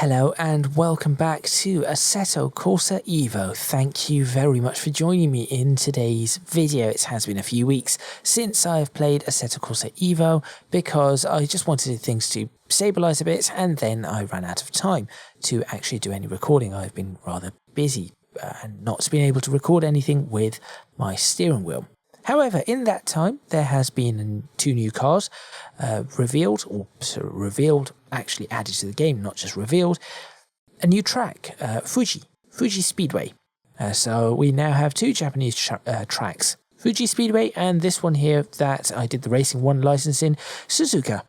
Hello and welcome back to Assetto Corsa EVO. Thank you very much for joining me in today's video. It has been a few weeks since I've played Assetto Corsa EVO because I just wanted things to stabilise a bit and then I ran out of time to actually do any recording. I've been rather busy and not been able to record anything with my steering wheel. However, in that time, there has been two new cars revealed, actually added to the game, not just revealed. A new track, Fuji Speedway. So we now have two Japanese tracks, Fuji Speedway and this one here that I did the Racing 1 license in, Suzuka.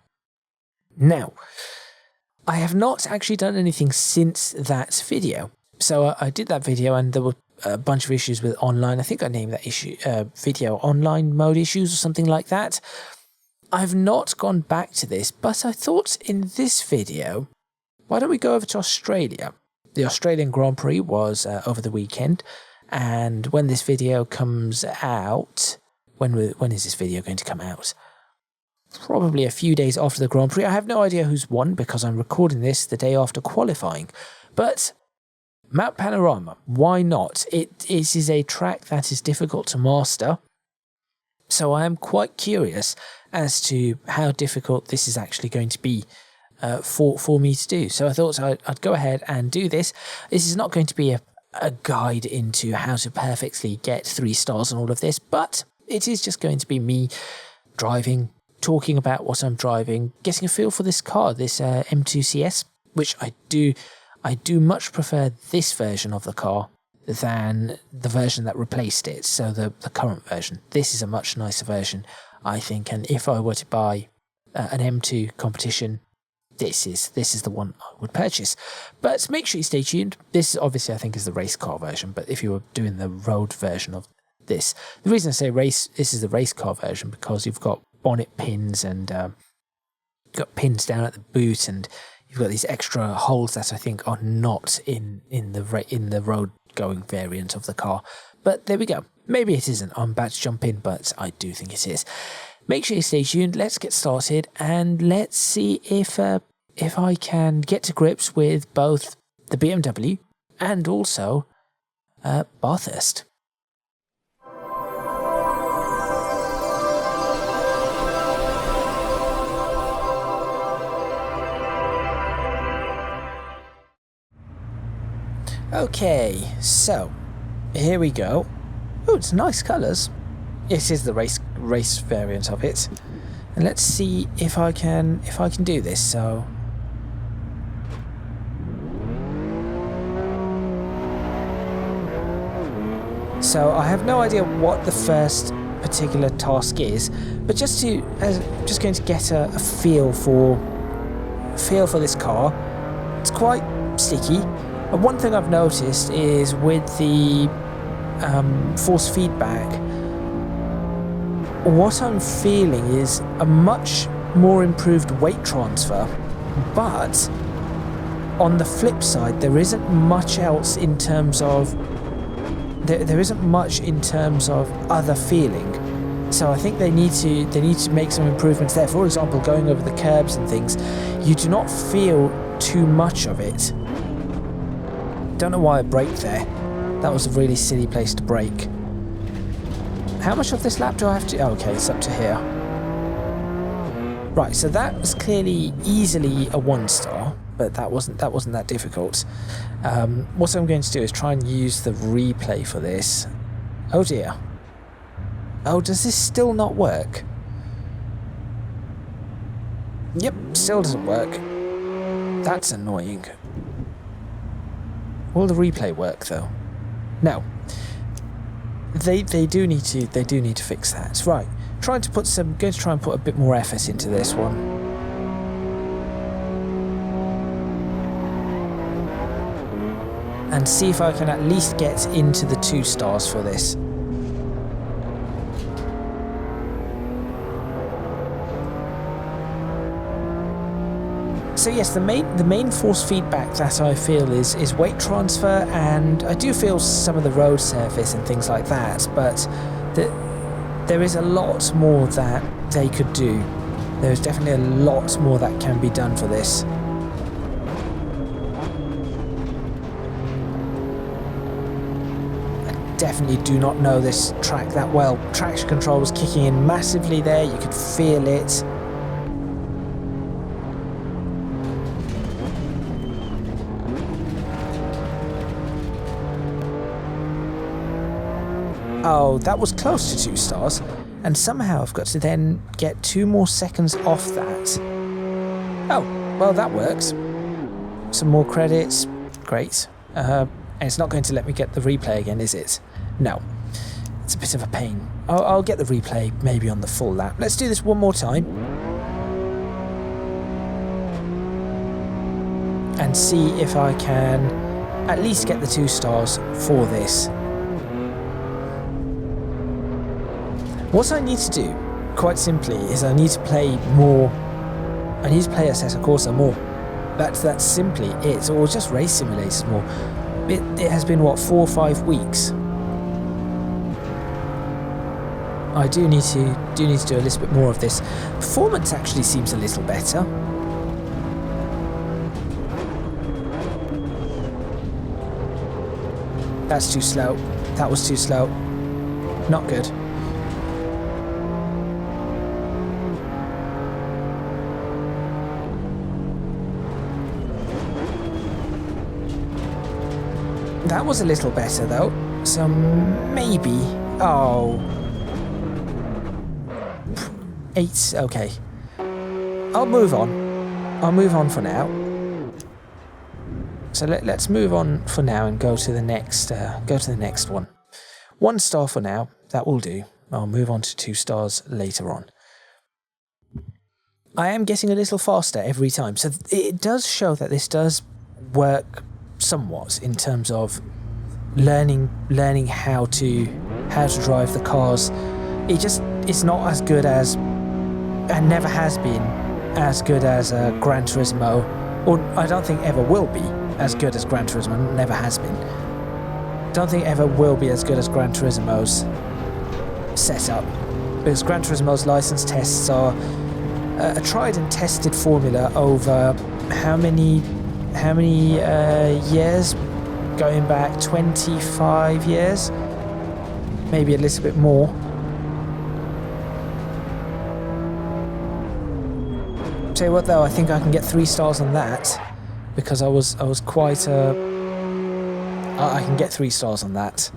Now, I have not actually done anything since that video. So I did that video and there were a bunch of issues with online. I think I named that issue video online mode issues or something like that. I've not gone back to this, but I thought in this video, why don't we go over to Australia? The Australian Grand Prix was over the weekend, and when this video comes out, when is this video going to come out? Probably a few days after the Grand Prix. I have no idea who's won because I'm recording this the day after qualifying, but Mount Panorama, why not? It is a track that is difficult to master, so I am quite curious as to how difficult this is actually going to be for me to do. So I thought I'd go ahead and do this. This is not going to be a guide into how to perfectly get 3 stars and all of this, but it is just going to be me driving, talking about what I'm driving, getting a feel for this car, this M2CS, which I do much prefer this version of the car than the version that replaced it, so the current version. This is a much nicer version, I think, and if I were to buy an M2 competition, this is the one I would purchase. But make sure you stay tuned. This obviously I think is the race car version, but if you were doing the road version of this, the reason I say this is the race car version because you've got bonnet pins and got pins down at the boot, and you've got these extra holes that I think are not in the road going variant of the car. But there we go. Maybe it isn't. I'm about to jump in, but I do think it is. Make sure you stay tuned. Let's get started and let's see if I can get to grips with both the BMW and also Bathurst. Okay, so here we go. Oh, it's nice colours. This is the race variant of it, and let's see if I can do this. So I have no idea what the first particular task is, but just going to get a feel for this car. It's quite sticky. And one thing I've noticed is with the force feedback, what I'm feeling is a much more improved weight transfer, but on the flip side, there isn't much else in terms of there isn't much in terms of other feeling. So I think they need to make some improvements there. For example, going over the curbs and things, you do not feel too much of it. Don't know why I braked there. That was a really silly place to brake. How much of this lap do I have to... Oh, okay, it's up to here. Right, so that was clearly easily a 1-star, but that wasn't that difficult. What I'm going to do is try and use the replay for this. Oh dear. Oh, does this still not work? Yep, still doesn't work. That's annoying. Will the replay work though? No. They do need to fix that. Right. Going to try and put a bit more effort into this one. And see if I can at least get into the 2 stars for this. So yes, the main force feedback that I feel is weight transfer, and I do feel some of the road surface and things like that, but there is a lot more that they could do. There is definitely a lot more that can be done for this. definitely do not know this track that well. Traction control was kicking in massively there, you could feel it. Oh, that was close to 2 stars, and somehow I've got to then get 2 more seconds off that. Oh, well that works. Some more credits, great. And it's not going to let me get the replay again, is it? No, it's a bit of a pain. I'll get the replay maybe on the full lap. Let's do this one more time. And see if I can at least get the 2 stars for this. What I need to do, quite simply, is I need to play more. I need to play Assetto Corsa more. That's simply it, or just race simulators more. It has been, what, 4 or 5 weeks. I do need to do a little bit more of this. Performance actually seems a little better. That's too slow. That was too slow. Not good. That was a little better though, so maybe, oh, 8, okay. I'll move on for now. So let's move on for now and go to the next one. 1 star for now, that will do. I'll move on to 2 stars later on. I am getting a little faster every time, so it does show that this does work somewhat in terms of learning how to drive the cars. It's not as good as, and never has been as good as Gran Turismo, or I don't think ever will be as good as Gran Turismo. Never has been. Don't think ever will be as good as Gran Turismo's setup, because Gran Turismo's license tests are a tried and tested formula over how many years? Going back 25 years, maybe a little bit more. Tell you what though, I think I can get 3 stars on that, because I was quite I can get 3 stars on that.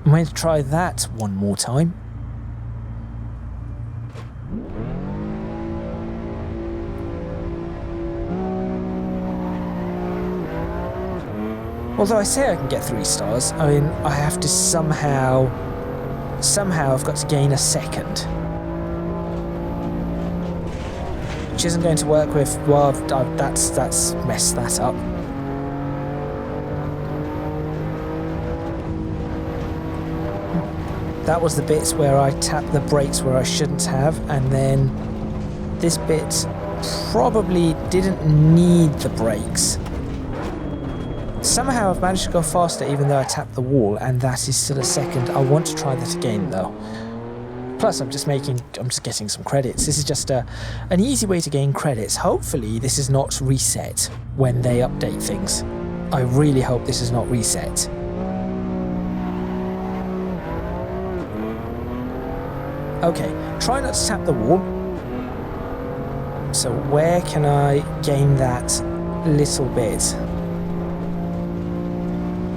I'm going to try that one more time. Although I say I can get 3 stars, I mean, I have to somehow I've got to gain a second. Which isn't going to work with, well, that's messed that up. That was the bits where I tapped the brakes where I shouldn't have, and then this bit probably didn't need the brakes. Somehow I've managed to go faster even though I tapped the wall, and that is still a second. I want to try that again though. Plus I'm just getting some credits. This is just an easy way to gain credits. Hopefully this is not reset when they update things. I really hope this is not reset. Okay, try not to tap the wall. So where can I gain that little bit?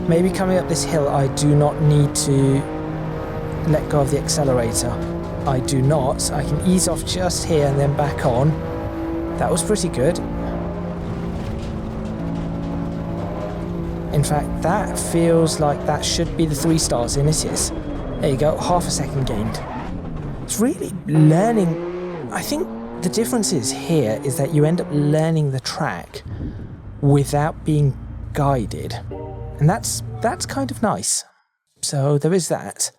Maybe coming up this hill, I do not need to let go of the accelerator. I do not. I can ease off just here and then back on. That was pretty good. In fact, that feels like that should be the 3 stars, and it is. There you go, half a second gained. It's really learning. I think the difference is here is that you end up learning the track without being guided. And that's kind of nice. So there is that.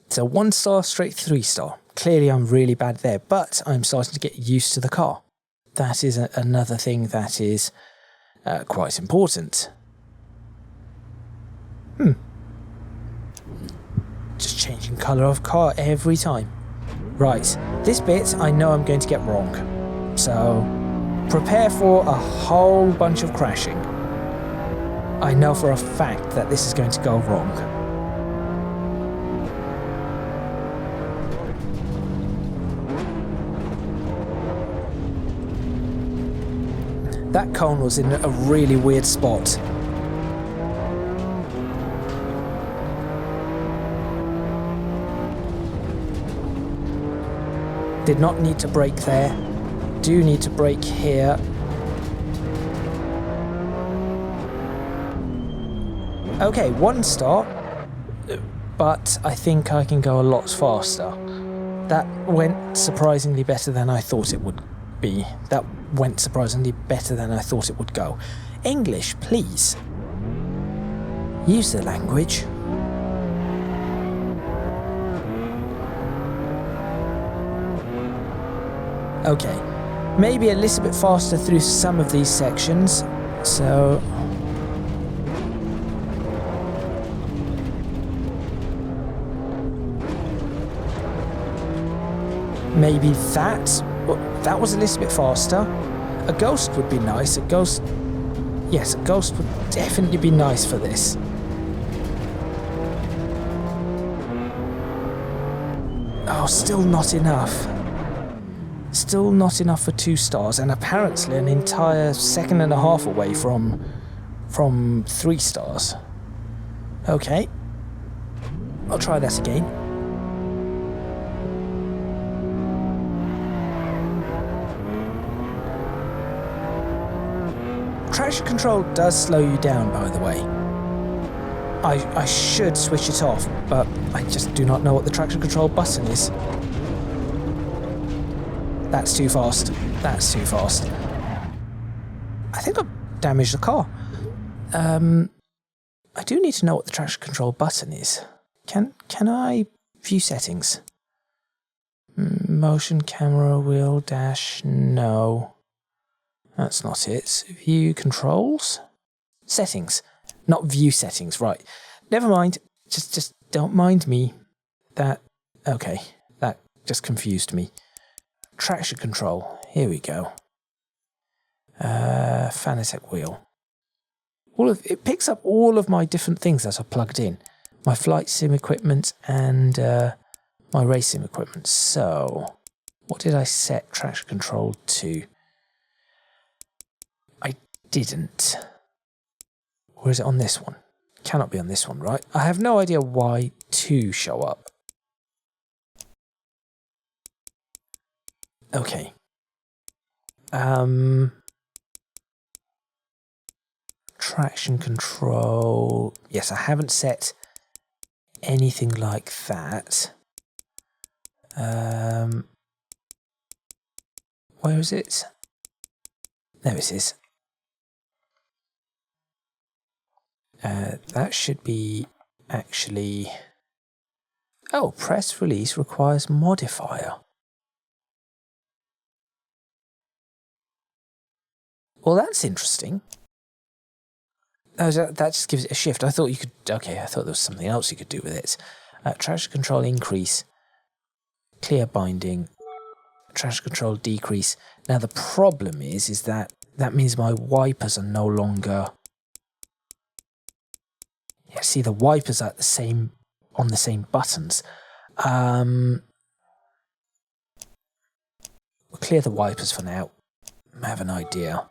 So 1 star straight 3 star. Clearly I'm really bad there, but I'm starting to get used to the car. That is another thing that is quite important. Just changing colour of car every time. Right, this bit I know I'm going to get wrong. So prepare for a whole bunch of crashing. I know for a fact that this is going to go wrong. That cone was in a really weird spot. Did not need to brake there. Do need to brake here. Okay, 1 star, but I think I can go a lot faster. That went surprisingly better than I thought it would be. That went surprisingly better than I thought it would go. English, please. Use the language. Okay, maybe a little bit faster through some of these sections, so... Maybe that was a little bit faster. A ghost would be nice, a ghost... Yes, a ghost would definitely be nice for this. Oh, still not enough. Still not enough for 2 stars, and apparently an entire 2.5 away from 3 stars. Okay. I'll try that again. Traction control does slow you down, by the way. I should switch it off, but I just do not know what the traction control button is. That's too fast. That's too fast. I think I've damaged the car. I do need to know what the traction control button is. Can I view settings? Motion, camera, wheel, dash, no. That's not it. View controls? Settings. Not view settings, right. Never mind. Just don't mind me. Okay. That just confused me. Traction control. Here we go. Fanatec wheel. It picks up all of my different things that are plugged in. My flight sim equipment and my race sim equipment. So, what did I set traction control to? I didn't. Or is it on this one? Cannot be on this one, right? I have no idea why 2 show up. Okay. Traction control. Yes, I haven't set anything like that. Where is it? There it is. That should be actually... Oh, press release requires modifier. Well, that's interesting. That just gives it a shift. I thought you could... Okay, I thought there was something else you could do with it. Traction control increase. Clear binding. Traction control decrease. Now, the problem is that means my wipers are no longer... Yeah, see, the wipers are on the same buttons. We'll clear the wipers for now. I have an idea.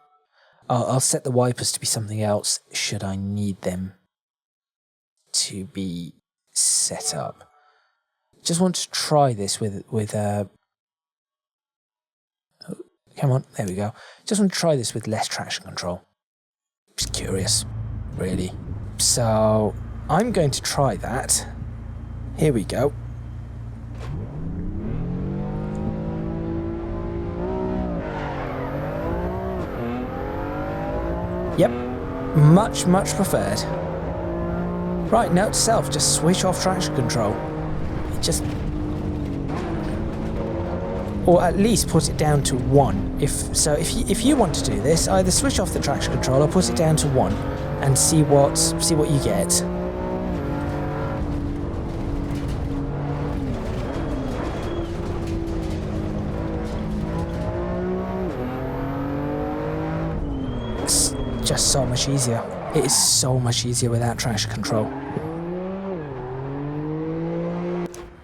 I'll set the wipers to be something else should I need them to be set up. Just want to try this with come on, there we go. Just want to try this with less traction control. Just curious, really. So I'm going to try that. Here we go. Yep, much preferred. Right, note to self, just switch off traction control. Or at least put it down to 1. If you want to do this, either switch off the traction control or put it down to 1 and see what you get. It's just so much easier. It is so much easier without traction control.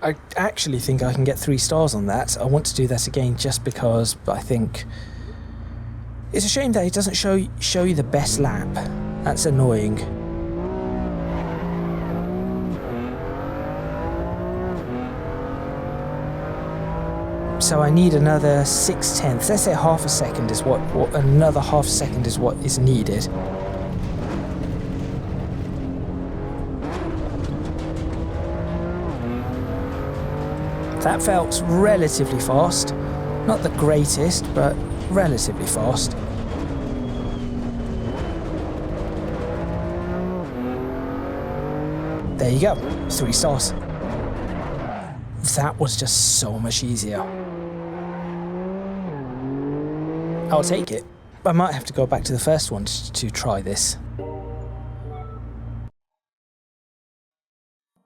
I actually think I can get 3 stars on that. I want to do that again just because I think it's a shame that it doesn't show you the best lap. That's annoying. So I need another 6/10. Let's say half a second is what another half second is what is needed. That felt relatively fast. Not the greatest, but relatively fast. There you go, 3 stars. That was just so much easier. I'll take it. I might have to go back to the first one to try this.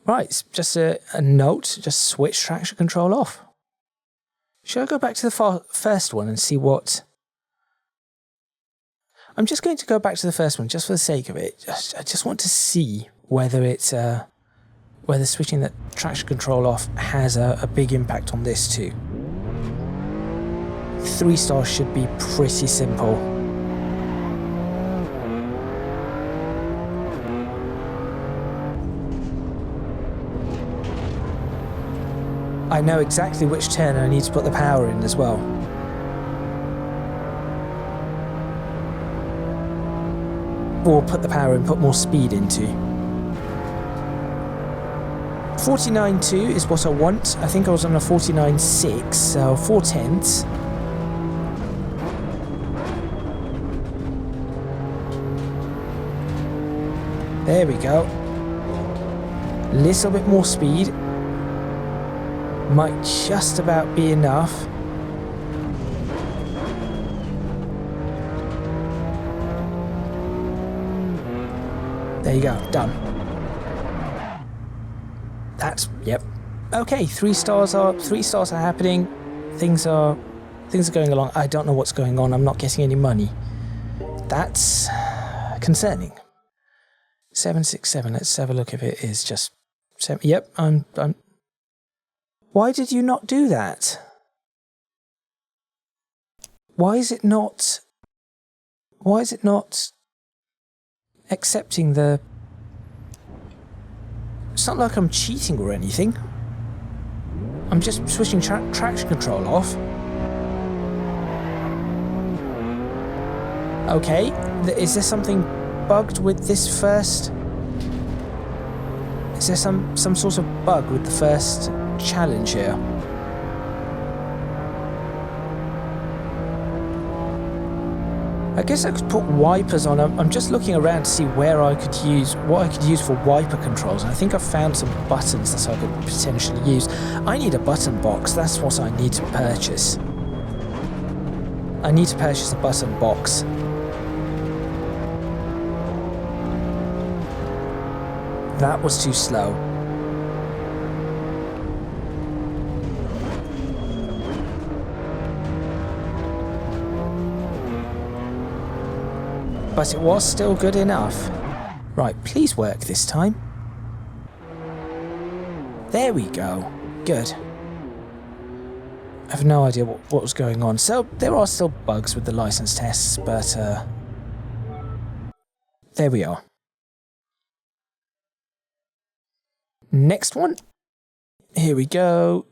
Right, just a note, just switch traction control off. Should I go back to the first one and see what... I'm just going to go back to the first one just for the sake of it. I just want to see whether it's whether switching the traction control off has a big impact on this too. 3 stars should be pretty simple. I know exactly which turn I need to put the power in as well. Or put the power in, put more speed into. 49.2 is what I want. I think I was on a 49.6, so 4/10. There we go. Little bit more speed. Might just about be enough. There you go, done. That's, yep. Okay, 3 stars are happening. Things are going along. I don't know what's going on. I'm not getting any money. That's concerning. 767. Let's have a look if it is just 7. Yep, I'm. Why did you not do that? Why is it not accepting the... It's not like I'm cheating or anything. I'm just switching traction control off. Okay, is there something bugged with this first? Is there some sort of bug with the first challenge here? I guess I could put wipers on. I'm just looking around to see where I could use, what I could use for wiper controls, and I think I've found some buttons that I could potentially use. I need a button box. That's what I need to purchase. I need to purchase a button box. That was too slow. But it was still good enough. Right, please work this time. There we go. Good. I have no idea what was going on. So there are still bugs with the license tests, but there we are. Next one. Here we go.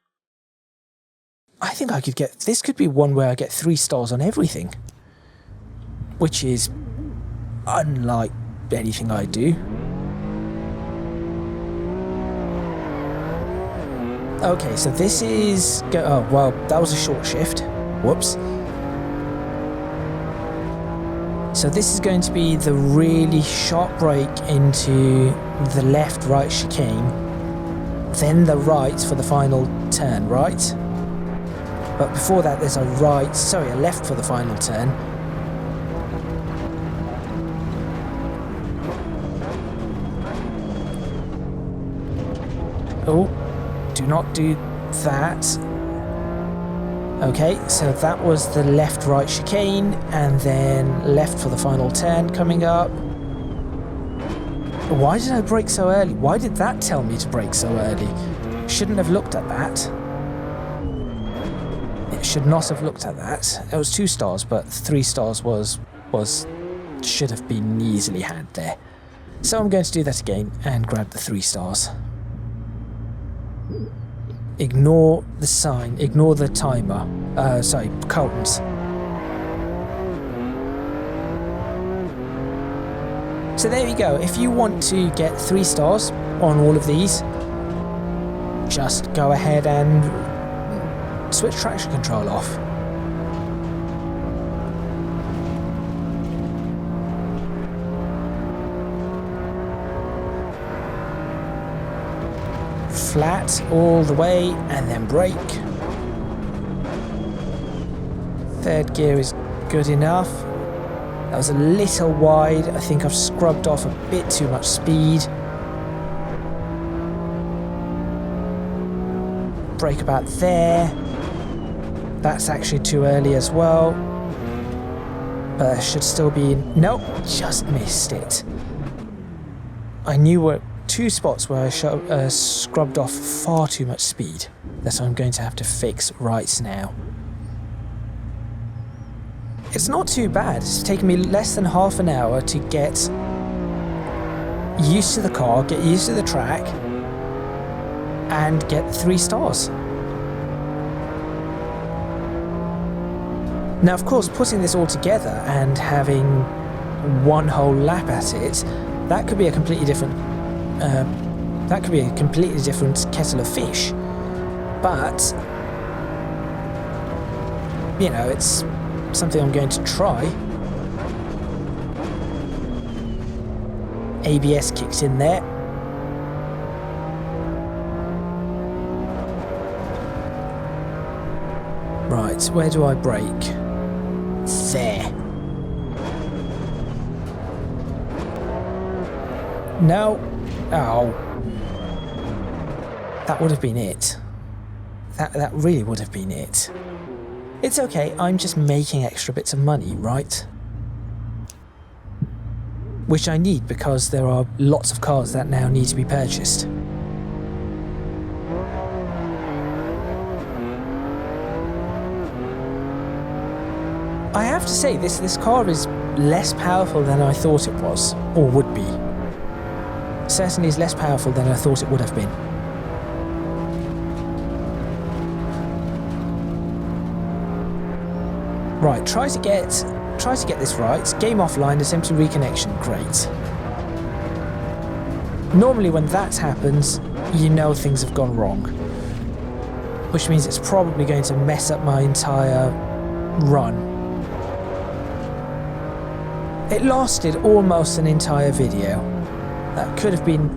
I think I could get... This could be one where I get 3 stars on everything. Which is unlike anything I do. Okay, so this is... Oh, well, that was a short shift. Whoops. So this is going to be the really sharp brake into the left-right chicane. Then the right for the final turn, right? But before that, there's a left for the final turn. Oh, do not do that. Okay, so that was the left-right chicane, and then left for the final turn coming up. Why did I brake so early? Why did that tell me to brake so early? Shouldn't have looked at that. It should not have looked at that. It was 2 stars, but 3 stars should have been easily had there. So I'm going to do that again and grab the 3 stars. Ignore the sign, ignore the timer. Sorry, cones. So there you go. If you want to get 3 stars on all of these, just go ahead and switch traction control off. Flat all the way and then brake. 3rd gear is good enough. That was a little wide. I think I've scrubbed off a bit too much speed. Brake about there. That's actually too early as well. But there should still be... Nope, just missed it. I knew what 2 spots where I scrubbed off far too much speed. That's what I'm going to have to fix right now. It's not too bad. It's taken me less than half an hour to get used to the car, get used to the track, and get 3 stars. Now, of course, putting this all together and having one whole lap at it, that could be a completely different kettle of fish. But you know, it's something I'm going to try. ABS kicked in there. Right, where do I brake? There. No. Oh. That would have been it. That really would have been it. It's okay, I'm just making extra bits of money, right? Which I need because there are lots of cars that now need to be purchased. I have to say, this car is less powerful than I thought it was, or would be. Certainly is less powerful than I thought it would have been. Right, try to get this right. Game offline, attempt to reconnection. Great. Normally when that happens, you know things have gone wrong. Which means it's probably going to mess up my entire run. It lasted almost an entire video. That could have been...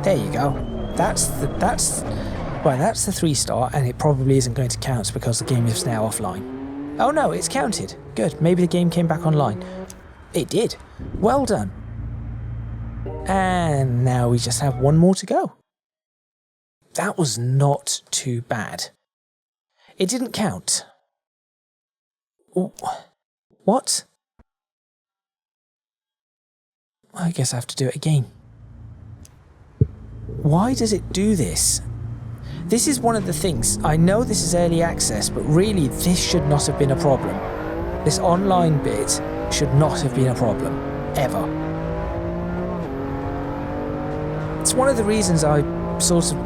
There you go. That's the 3-star, and it probably isn't going to count because the game is now offline. Oh no, it's counted. Good, maybe the game came back online. It did. Well done. And now we just have one more to go. That was not too bad. It didn't count. What? I guess I have to do it again. Why does it do this? This is one of the things. I know this is early access, but really this should not have been a problem. This online bit should not have been a problem. Ever. It's one of the reasons I sort of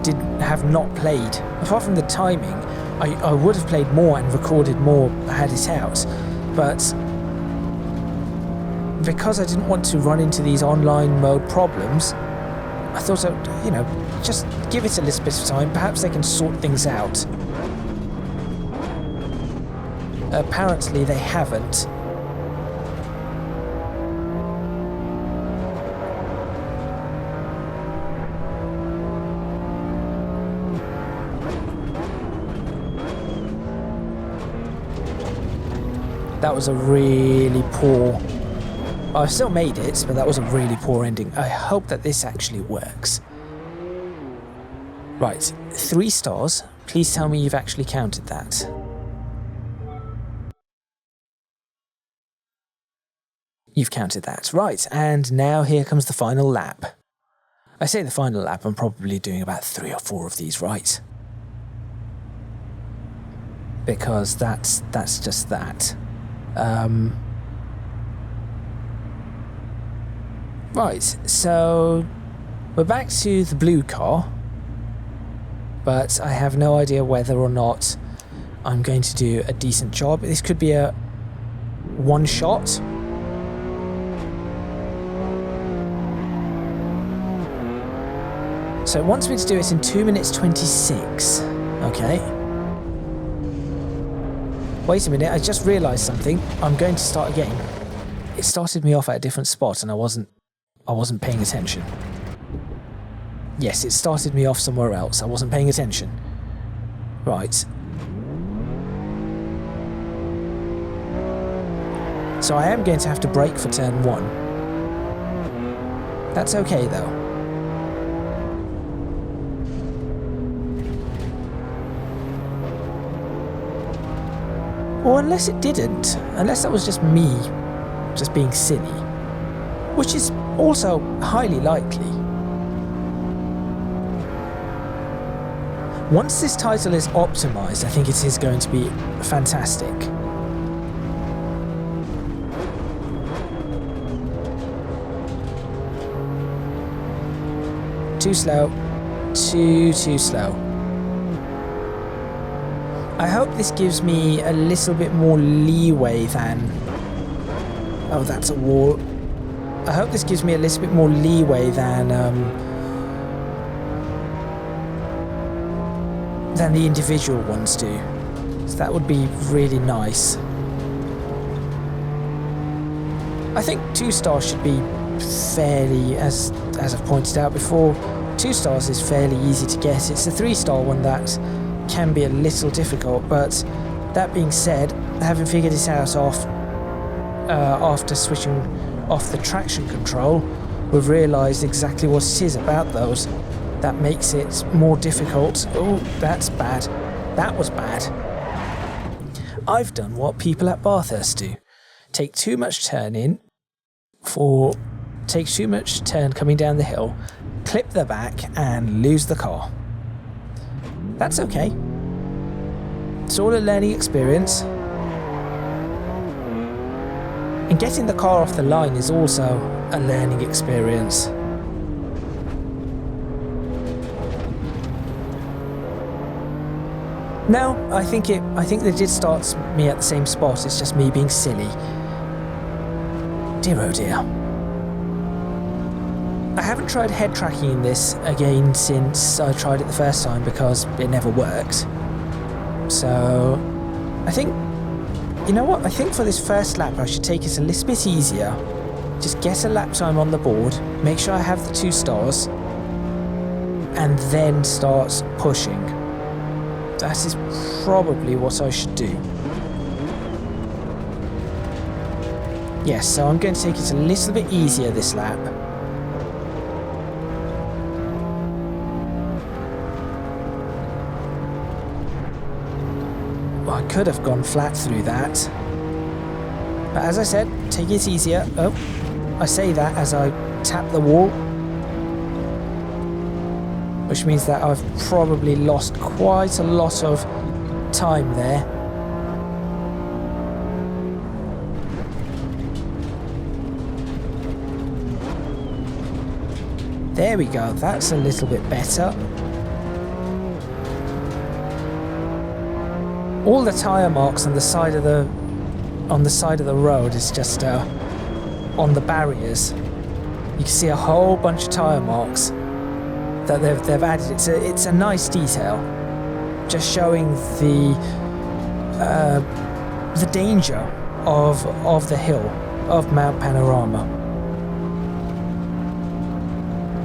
have not played. Apart from the timing, I would have played more and recorded more had it out. But because I didn't want to run into these online mode problems, I thought I'd, you know, just give it a little bit of time. Perhaps they can sort things out. Apparently they haven't. That was a really poor... I still made it, but that was a really poor ending. I hope that this actually works. Right, 3 stars. Please tell me you've actually counted that. You've counted that. Right, and now here comes the final lap. I say the final lap, I'm probably doing about 3 or 4 of these right. Because that's just that. Right, so we're back to the blue car, but I have no idea whether or not I'm going to do a decent job. This could be a one shot. So it wants me to do it in 2 minutes 26. Okay. Wait a minute, I just realised something. I'm going to start again. It started me off at a different spot and I wasn't paying attention. Yes, it started me off somewhere else. I wasn't paying attention. Right. So I am going to have to brake for turn 1. That's okay though. Or unless it didn't. Unless that was just me just being silly. Which is also highly likely. Once this title is optimized, I think it is going to be fantastic. Too slow. Too slow. I hope this gives me a little bit more leeway than... Oh, that's a wall. I hope this gives me a little bit more leeway than the individual ones do. So that would be really nice. I think 2 stars should be fairly, as I've pointed out before, 2 stars is fairly easy to get. It's a 3-star one that can be a little difficult, but that being said, having figured it out after switching off the traction control, we've realised exactly what it is about those that makes it more difficult. Oh, that's bad. That was bad. I've done what people at Bathurst do. Take too much turn coming down the hill, clip the back and lose the car. That's okay. It's all a learning experience. And getting the car off the line is also a learning experience. No, I think they did start me at the same spot. It's just me being silly. Dear oh dear. I haven't tried head tracking in this again since I tried it the first time because it never worked. So I think, you know what, I think for this first lap I should take it a little bit easier. Just get a lap time on the board, make sure I have the 2 stars, and then start pushing. That is probably what I should do. Yes, so I'm going to take it a little bit easier this lap. Well, I could have gone flat through that. But as I said, take it easier. Oh, I say that as I tap the wall. Which means that I've probably lost quite a lot of time there. There we go, that's a little bit better. All the tyre marks on the side of the road is just on the barriers. You can see a whole bunch of tyre marks that they've added. It's a nice detail, just showing the danger of the hill of Mount Panorama.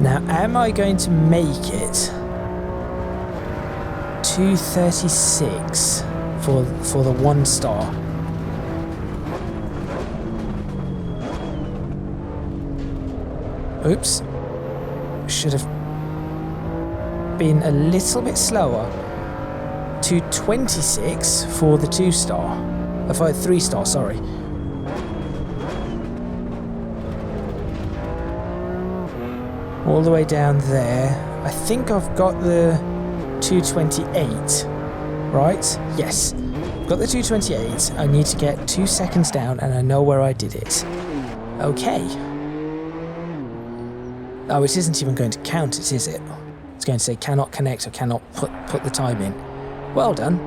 Now, am I going to make it 2:36 for the 1 star? Oops, should have been a little bit slower. 2:26 for the 2 star, for 3 star, sorry. all the way down there. I think I've got the 228, right? Yes, I've got the 228. I need to get 2 seconds down, and I know where I did it. Okay. Oh, it isn't even going to count it, is it? It's going to say cannot connect or cannot put the time in. Well done.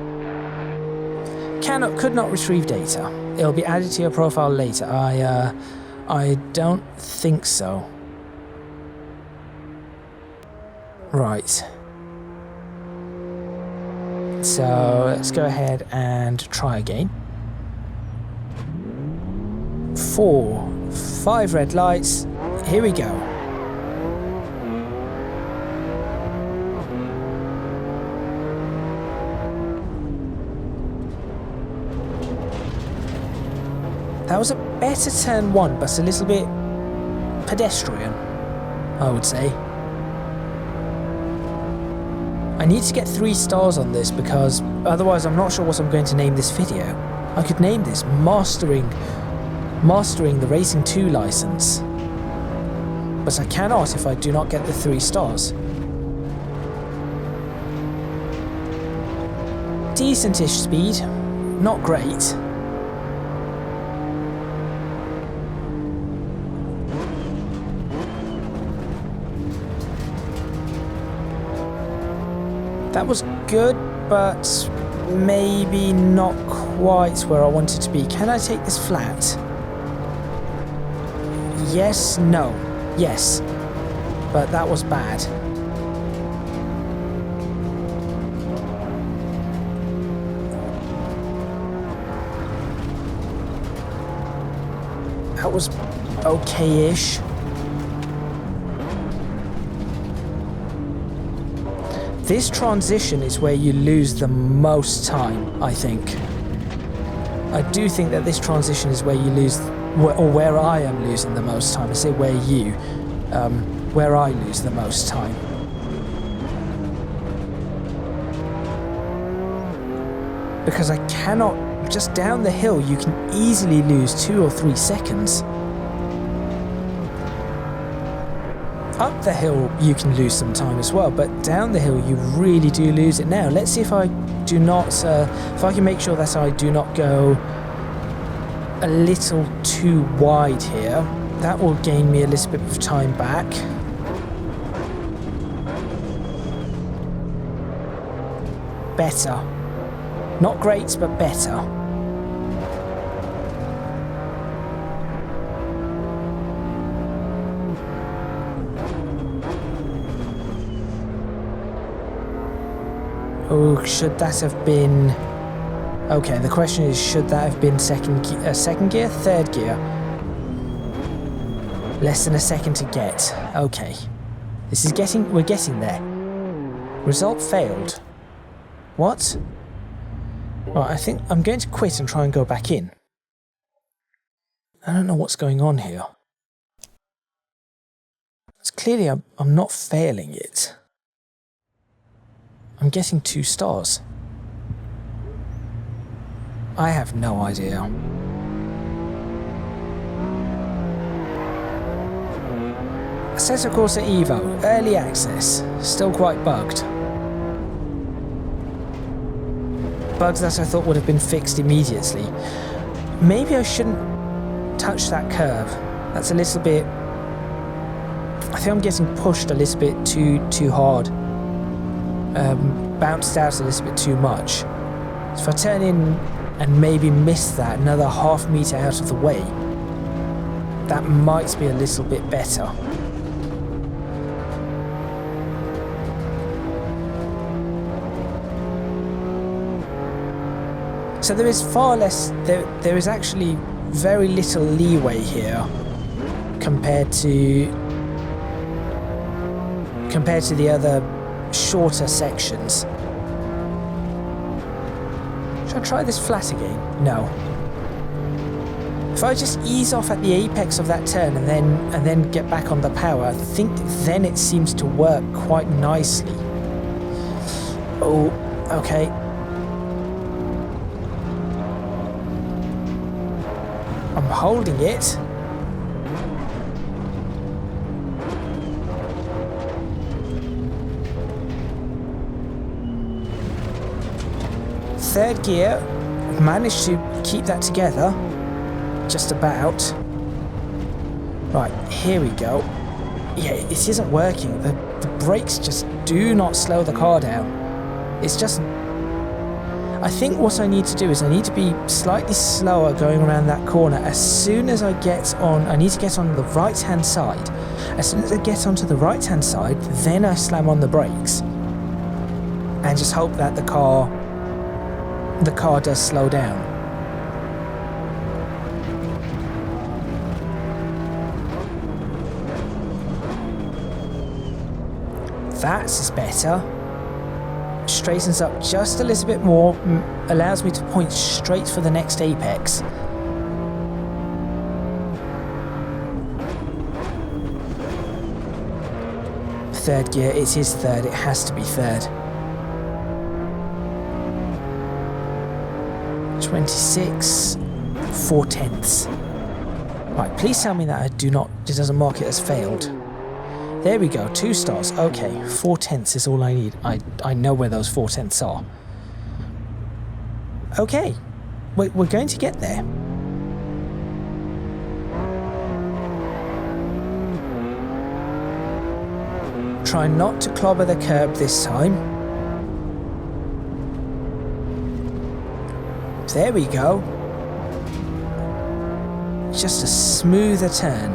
Could not retrieve data. It'll be added to your profile later. I don't think so. Right. So let's go ahead and try again. 4, 5 red lights. Here we go. That was a better turn 1, but a little bit pedestrian, I would say. I need to get 3 stars on this because otherwise I'm not sure what I'm going to name this video. I could name this Mastering the Racing 2 license. But I cannot if I do not get the 3 stars. Decentish speed, not great. That was good, but maybe not quite where I wanted to be. Can I take this flat? Yes, no, yes. But that was bad. That was okay-ish. This transition is where you lose the most time, I think. I do think that this transition is where you lose, or where I am losing the most time. I say where I lose the most time. Because I cannot, just down the hill, you can easily lose 2 or 3 seconds. Up the hill you can lose some time as well, but down the hill you really do lose it. Now let's see if I do not, if I can make sure that I do not go a little too wide here. That will gain me a little bit of time back. Better. Not great, but better. Oh, should that have been... Okay, the question is, should that have been second gear? Third gear? Less than a second to get. Okay. This is we're getting there. Result failed. What? Well, I think I'm going to quit and try and go back in. I don't know what's going on here. It's clearly I'm not failing it. I'm getting 2 stars. I have no idea. Assetto Corsa EVO, early access, still quite bugged. Bugs that I thought would have been fixed immediately. Maybe I shouldn't touch that curve. That's a little bit... I think I'm getting pushed a little bit too hard. Bounced out a little bit too much. So if I turn in and maybe miss that another half meter out of the way, that might be a little bit better. So there is far less, there is actually very little leeway here compared to the other shorter sections. Should I try this flat again? No. If I just ease off at the apex of that turn and then get back on the power, I think then it seems to work quite nicely. Oh, okay. I'm holding it. Third gear, managed to keep that together, just about. Right, here we go. Yeah, it isn't working. The brakes just do not slow the car down. It's just... I think what I need to do is I need to be slightly slower going around that corner. As soon as I get on, I need to get on the right-hand side. As soon as I get onto the right-hand side, then I slam on the brakes. And just hope that the car does slow down. That's better. Straightens up just a little bit more, allows me to point straight for the next apex. Third gear, it is third, it has to be third. 26, 4/10. Right, please tell me that it doesn't mark it as failed. There we go, 2 stars. Okay, 4/10 is all I need. I know where those 4/10 are. Okay, we're going to get there. Try not to clobber the curb this time. There we go. Just a smoother turn.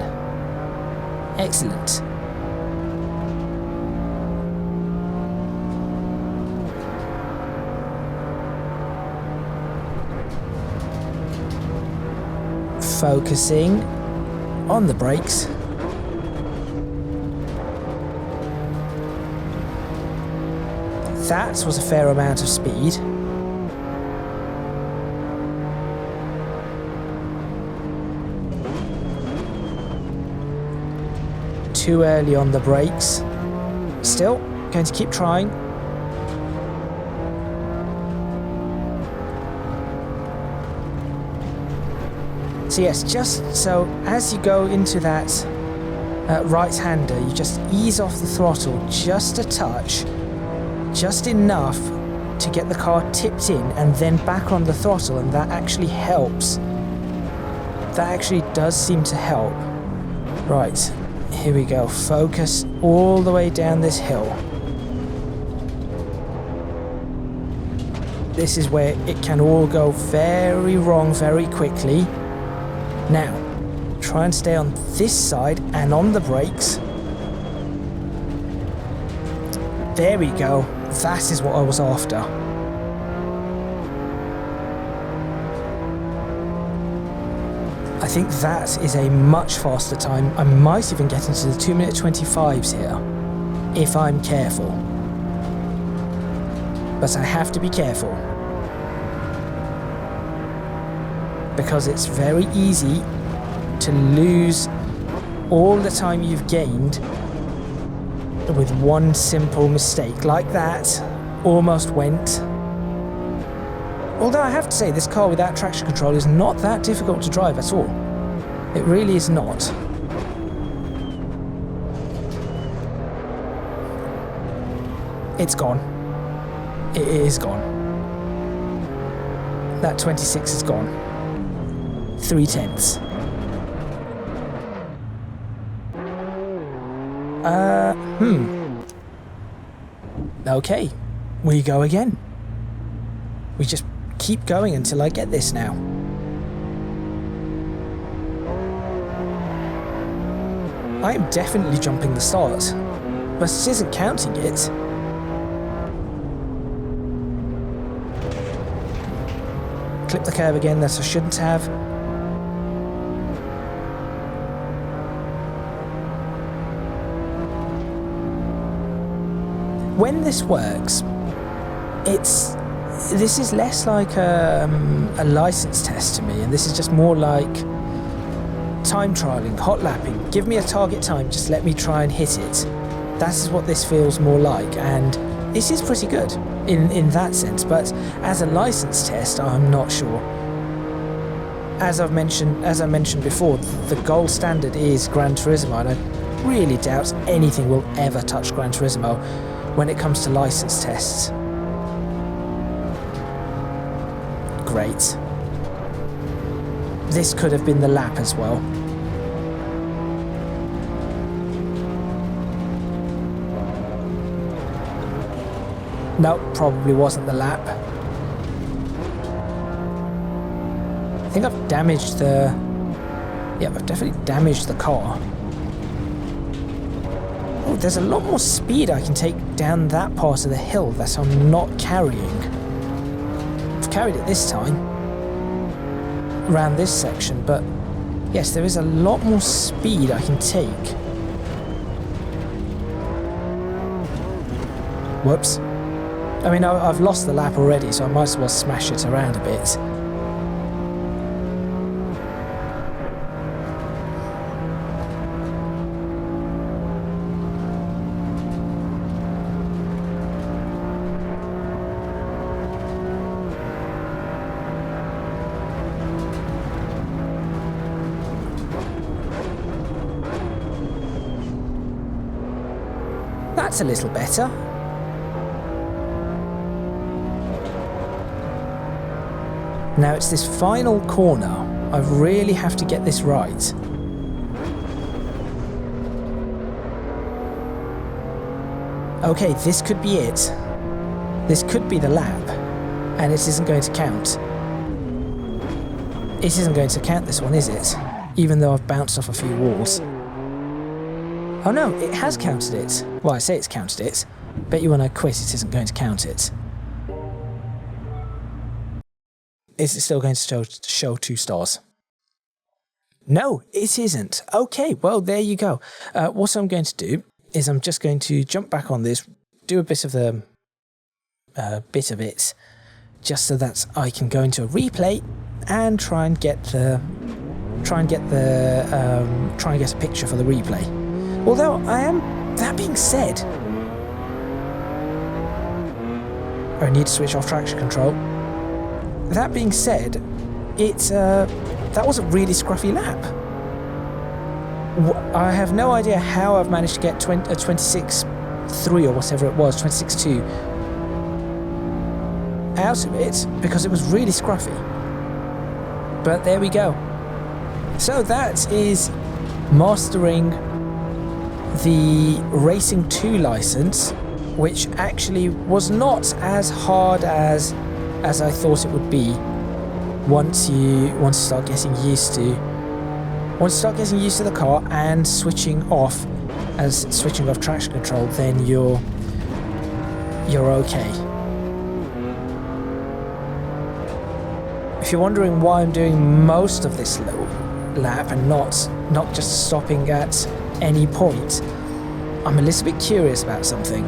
Excellent. Focusing on the brakes. That was a fair amount of speed. Too early on the brakes. Still, going to keep trying. So yes, just so as you go into that right-hander, you just ease off the throttle just a touch, just enough to get the car tipped in and then back on the throttle, and that actually helps. That actually does seem to help. Right, here we go. Focus all the way down this hill. This is where it can all go very wrong very quickly. Now, try and stay on this side and on the brakes. There we go. That is what I was after. I think that is a much faster time. I might even get into the 2-minute 25s here, if I'm careful. But I have to be careful, because it's very easy to lose all the time you've gained with one simple mistake. Like that, almost went. Although I have to say, this car without traction control is not that difficult to drive at all. It really is not. It's gone. It is gone. That 26 is gone. 3/10. Okay, we go again. We just keep going until I get this now. I am definitely jumping the start, but it isn't counting it. Clip the curb again, that I shouldn't have. When this works, this is less like a license test to me, and this is just more like time trialing, hot lapping. Give me a target time, just let me try and hit it. That is what this feels more like, and this is pretty good in that sense, but as a license test, I'm not sure. As I mentioned before, the gold standard is Gran Turismo, and I really doubt anything will ever touch Gran Turismo when it comes to license tests. great. This could have been the lap as well. No, probably wasn't the lap. I think I've damaged the... Yeah, I've definitely damaged the car. Oh, there's a lot more speed I can take down that part of the hill that I'm not carrying. I've carried it this time, around this section, but yes, there is a lot more speed I can take. Whoops. I mean, I've lost the lap already, so I might as well smash it around a bit. That's a little better. Now it's this final corner. I really have to get this right. Okay, this could be it. This could be the lap, and it isn't going to count. It isn't going to count, this one, is it? Even though I've bounced off a few walls. Oh no, it has counted it. Well, I say it's counted it. Bet you when I quit it isn't going to count it. Is it still going to show 2 stars? No, it isn't. Okay, well, there you go. What I'm going to do is I'm just going to jump back on this, do a bit of the it, just so that I can go into a replay and try and get a picture for the replay. Although that being said, I need to switch off traction control. That being said, that was a really scruffy lap. I have no idea how I've managed to get 26.3 or whatever it was, 26.2 out of it, because it was really scruffy. But there we go. So that is mastering the Racing 2 license, which actually was not as hard as I thought it would be once you start getting used to the car and switching off traction control. Then you're okay. If you're wondering why I'm doing most of this little lap and not just stopping at any point, I'm a little bit curious about something.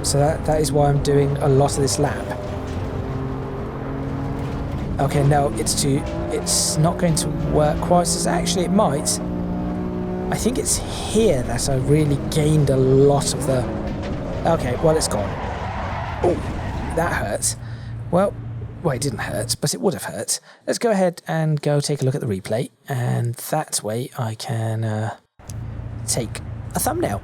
So that is why I'm doing a lot of this lap. Okay, no, it's not going to work quite as actually it might. I think it's here that I really gained a lot of the... Okay, well, it's gone. Oh, that hurts. Well, it didn't hurt, but it would have hurt. Let's go ahead and go take a look at the replay, and that way I can take a thumbnail.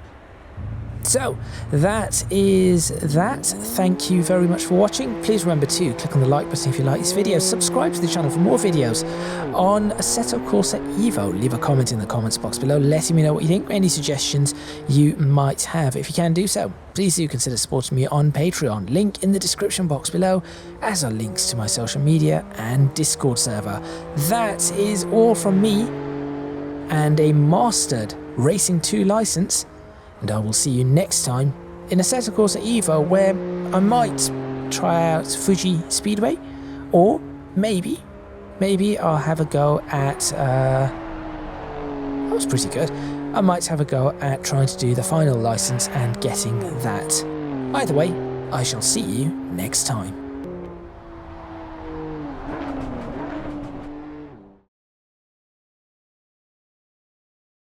So that is that. Thank you very much for watching. Please remember to click on the like button if you like this video. Subscribe to the channel for more videos on Assetto Corsa EVO. Leave a comment in the comments box below letting me know what you think, any suggestions you might have. If you can do so, please do consider supporting me on Patreon. Link in the description box below, as are links to my social media and Discord server. That is all from me and a mastered Racing 2 license. And I will see you next time in Assetto Corsa EVO, where I might try out Fuji Speedway, or maybe I'll have a go at, that was pretty good. I might have a go at trying to do the final license and getting that. Either way, I shall see you next time.